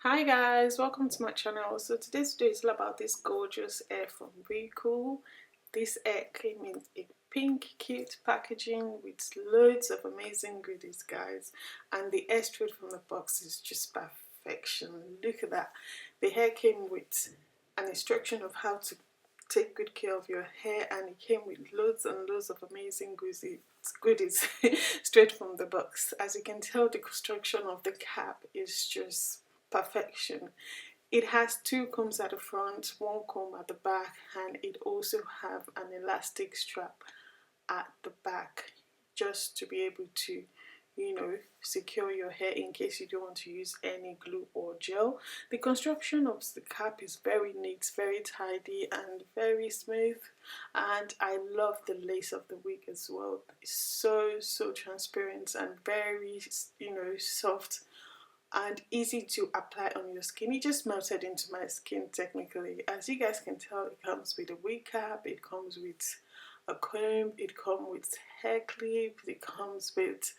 Hi guys, welcome to my channel. So today's video is all about this gorgeous hair from Recool. This hair came in a pink cute packaging with loads of amazing goodies, guys, and the hair straight from the box is just perfection. Look at that. The hair came with an instruction of how to take good care of your hair, and it came with loads and loads of amazing goodies straight from the box. As you can tell, the construction of the cap is just perfection. It has two combs at the front, one comb at the back, and it also have an elastic strap at the back just to be able to secure your hair in case you don't want to use any glue or gel. The construction of the cap is very neat, very tidy, and very smooth, and I love the lace of the wig as well. It's so transparent and very soft and easy to apply on your skin. It just melted into my skin technically. As you guys can tell, it comes with a wig cap, it comes with a comb, it comes with hair clip, it comes with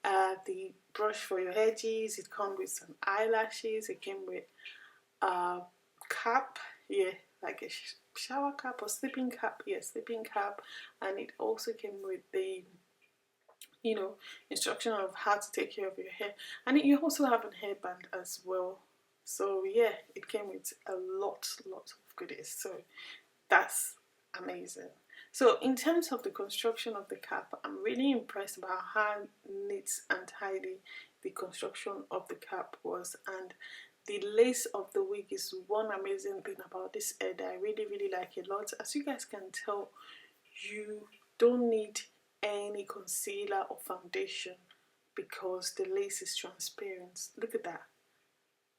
the brush for your edges, it comes with some eyelashes, it came with a cap, like a shower cap or sleeping cap, sleeping cap, and it also came with the instruction of how to take care of your hair, and you also have a hairband as well. So yeah, it came with a lot of goodies, so that's amazing. So in terms of the construction of the cap, I'm really impressed about how neat and tidy the construction of the cap was, and the lace of the wig is one amazing thing about this hair that I really like a lot. As you guys can tell, you don't need any concealer or foundation because the lace is transparent. Look at that.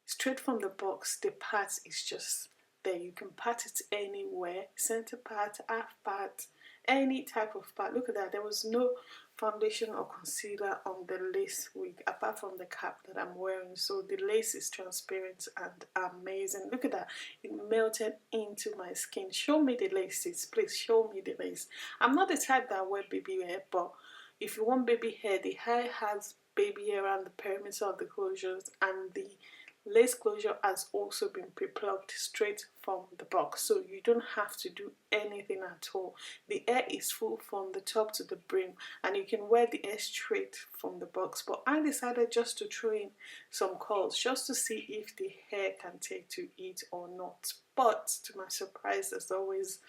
Straight from the box, the part is just there. You can pat it anywhere, center part, half part, any type of part. Look at that. There was no foundation or concealer on the lace wig apart from the cap that I'm wearing. So the lace is transparent and amazing. Look at that. It melted into my skin. Show me the laces, please. Show me the lace. I'm not the type that wear baby hair, but if you want baby hair, the hair has baby hair around the perimeter of the closures, and the lace closure has also been pre-plucked straight from the box, so you don't have to do anything at all. The hair is full from the top to the brim, and you can wear the hair straight from the box, but I decided just to throw in some curls just to see if the hair can take to it or not. But to my surprise, as always,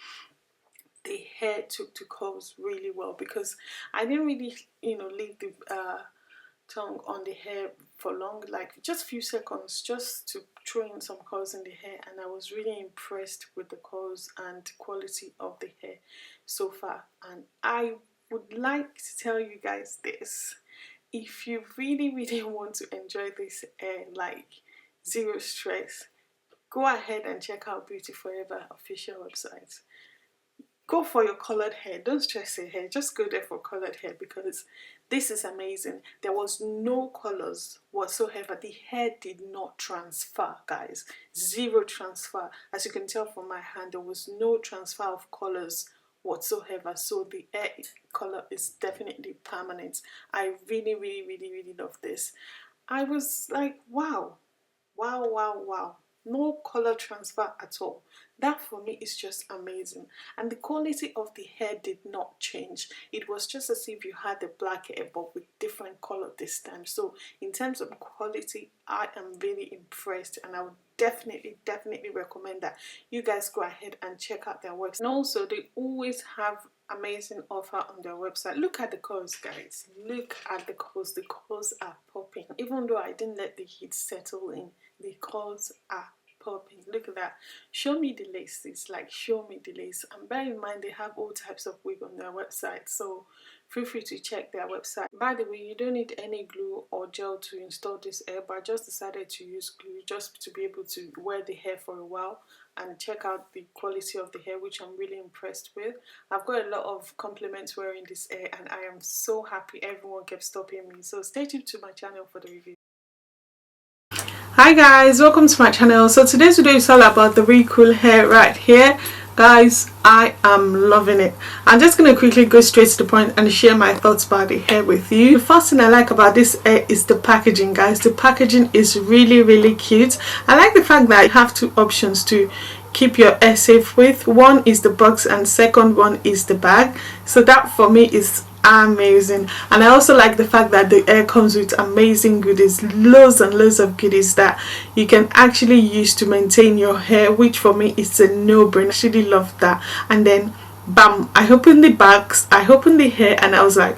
the hair took to curls really well, because I didn't really leave the tongue on the hair for long, like just few seconds, just to throw in some curls in the hair, and I was really impressed with the curls and quality of the hair so far. And I would like to tell you guys this: if you really want to enjoy this hair like zero stress, go ahead and check out Beauty Forever official website. Go for your colored hair. Don't stress your hair. Just go there for colored hair, because this is amazing. There was no colors whatsoever. The hair did not transfer, guys. Zero transfer. As you can tell from my hand, there was no transfer of colors whatsoever. So the hair color is definitely permanent. I really love this. I was like, wow. No color transfer at all. That for me is just amazing. And the quality of the hair did not change. It was just as if you had the black hair but with different color this time. So in terms of quality, I am really impressed, and I would definitely recommend that you guys go ahead and check out their website. And also, they always have amazing offer on their website. Look at the curls, guys. Look at the curls. The curls are popping. Even though I didn't let the heat settle in, the curls are popping. Look at that. Show me the laces, like show me the lace. And bear in mind, they have all types of wig on their website, so feel free to check their website. By the way, you don't need any glue or gel to install this hair, but I just decided to use glue just to be able to wear the hair for a while and check out the quality of the hair, which I'm really impressed with. I've got a lot of compliments wearing this hair, and I am so happy everyone kept stopping me. So stay tuned to my channel for the review. Hi guys, welcome to my channel. So today's video is all about the Recool hair right here. Guys, I am loving it. I'm just going to quickly go straight to the point and share my thoughts about the hair with you. The first thing I like about this hair is the packaging, guys. The packaging is really cute. I like the fact that you have two options to keep your hair safe with. One is the box and second one is the bag. So that for me is amazing. And I also like the fact that the hair comes with amazing goodies, loads and loads of goodies that you can actually use to maintain your hair, which for me is a no-brainer. I actually love that. And then bam, I opened the bags, I opened the hair, and I was like,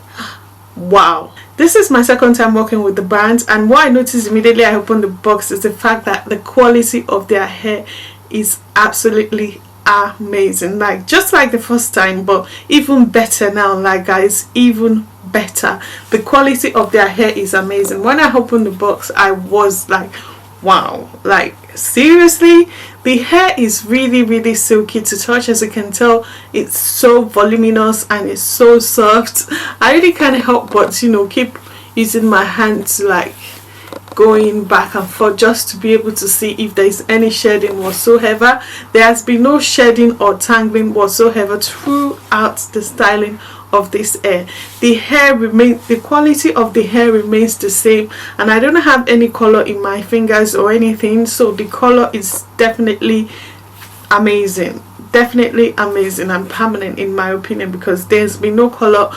wow. This is my second time working with the brand, and what I noticed immediately I opened the box is the fact that the quality of their hair is absolutely amazing, like just like the first time, but even better now. Like, guys, even better. The quality of their hair is amazing. When I opened the box, I was like, wow, like seriously, the hair is really silky to touch. As you can tell, it's so voluminous and it's so soft. I really can't help but, you know, keep using my hands to like going back and forth just to be able to see if there is any shedding whatsoever. There has been no shedding or tangling whatsoever throughout the styling of this hair. The quality of the hair remains the same, and I don't have any color in my fingers or anything, so the color is definitely amazing, and permanent in my opinion, because there's been no color,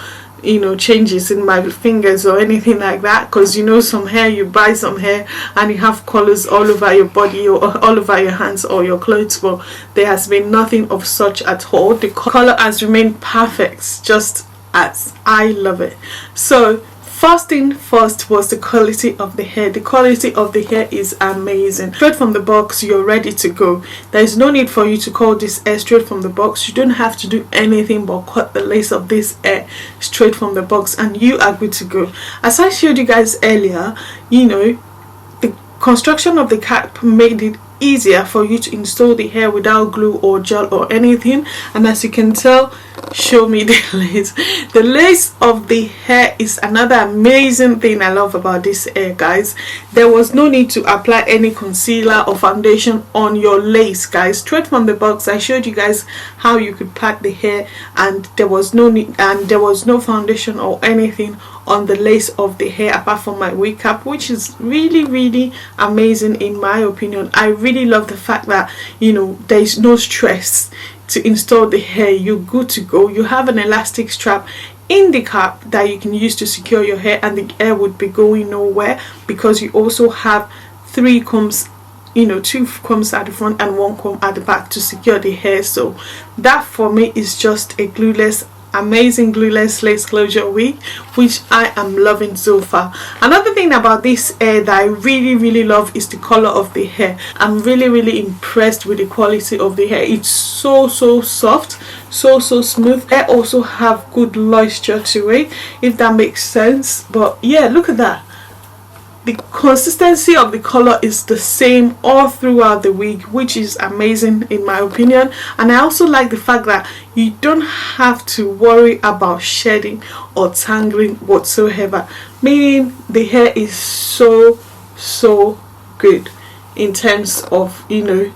you know, changes in my fingers or anything like that. Because you know, some hair, you buy some hair and you have colors all over your body or all over your hands or your clothes, but there has been nothing of such at all. The color has remained perfect, just as I love it. So first thing first was the quality of the hair. The quality of the hair is amazing. Straight from the box, you're ready to go. There is no need for you to curl this hair straight from the box. You don't have to do anything but cut the lace of this hair straight from the box and you are good to go. As I showed you guys earlier, you know, the construction of the cap made it easier for you to install the hair without glue or gel or anything. And as you can tell, show me the lace. The lace of the hair is another amazing thing I love about this hair, guys. There was no need to apply any concealer or foundation on your lace, guys. Straight from the box, I showed you guys how you could pack the hair, and there was no need, and there was no foundation or anything on the lace of the hair apart from my wig cap, which is really amazing in my opinion. I really love the fact that, you know, there is no stress to install the hair. You're good to go. You have an elastic strap in the cap that you can use to secure your hair, and the hair would be going nowhere, because you also have 3 combs, you know, 2 combs at the front and 1 comb at the back to secure the hair. So that for me is just a amazing glueless lace closure wig, which I am loving so far. Another thing about this hair that I really love is the color of the hair. I'm really impressed with the quality of the hair. It's so soft, so smooth. Hair also have good moisture to it, if that makes sense. But yeah, look at that. The consistency of the color is the same all throughout the wig, which is amazing in my opinion. And I also like the fact that you don't have to worry about shedding or tangling whatsoever, meaning the hair is so good in terms of, you know,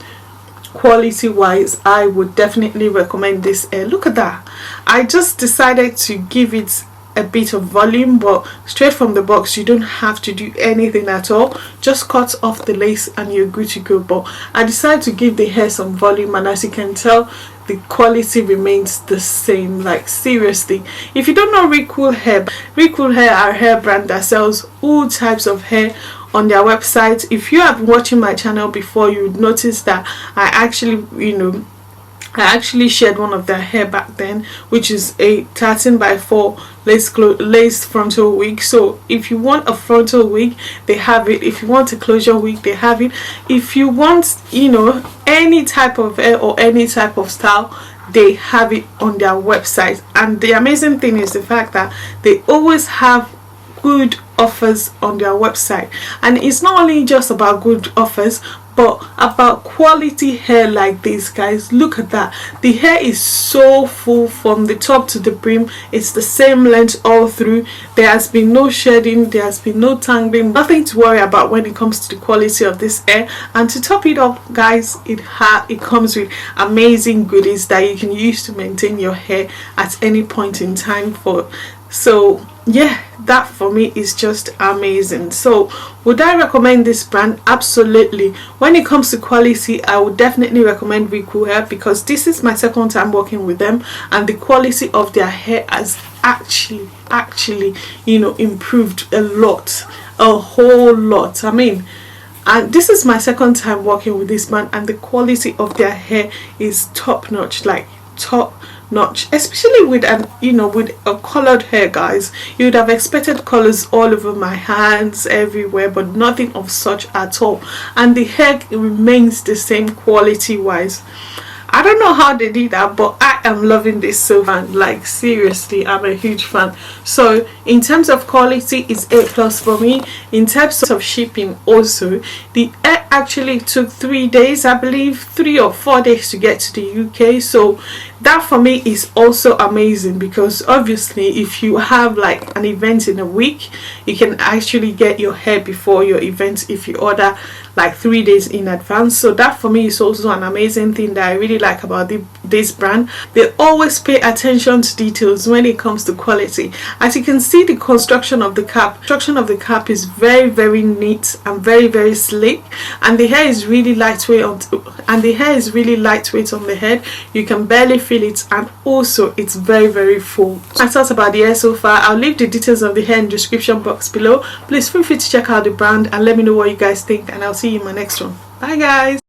quality wise. I would definitely recommend this hair. Look at that. I just decided to give it a bit of volume, but straight from the box you don't have to do anything at all. Just cut off the lace and you're good to go. But I decided to give the hair some volume, and as you can tell, the quality remains the same. Like seriously, if you don't know RecoolHair are a hair brand that sells all types of hair on their website. If you have been watching my channel before, you would notice that I actually shared one of their hair back then, which is a 13x4 lace frontal wig. So if you want a frontal wig, they have it. If you want a closure wig, they have it. If you want, you know, any type of hair or any type of style, they have it on their website. And the amazing thing is the fact that they always have good offers on their website. And it's not only just about good offers, But about quality hair like this, guys, look at that. The hair is so full from the top to the brim. It's the same length all through. There has been no shedding, there has been no tangling, nothing to worry about when it comes to the quality of this hair. And to top it up, guys, it comes with amazing goodies that you can use to maintain your hair at any point in time. So yeah, that for me is just amazing. So would I recommend this brand? Absolutely. When it comes to quality, I would definitely recommend RecoolHair, because this is my second time working with them, and the quality of their hair has actually improved a lot, a whole lot. I mean, and this is my second time working with this brand, and the quality of their hair is top notch, like top notch, especially with with a colored hair, guys. You would have expected colors all over my hands, everywhere, but nothing of such at all, and the hair remains the same quality wise. I don't know how they did that, but I am loving this so far. Like, seriously, I'm a huge fan. So in terms of quality, it's A+ for me. In terms of shipping also, the air actually took 3 days, I believe, 3 or 4 days to get to the UK. So that for me is also amazing, because obviously if you have like an event in a week, you can actually get your hair before your event if you order like 3 days in advance. So that for me is also an amazing thing that I really like about this brand. They always pay attention to details when it comes to quality. As you can see, the construction of the cap is very, very neat and very, very slick, and the hair is really lightweight on the head. You can barely feel it, and also it's very, very full. I thought about the hair so far. I'll leave the details of the hair in the description box below. Please feel free to check out the brand and let me know what you guys think, and I'll see you in my next one. Bye guys.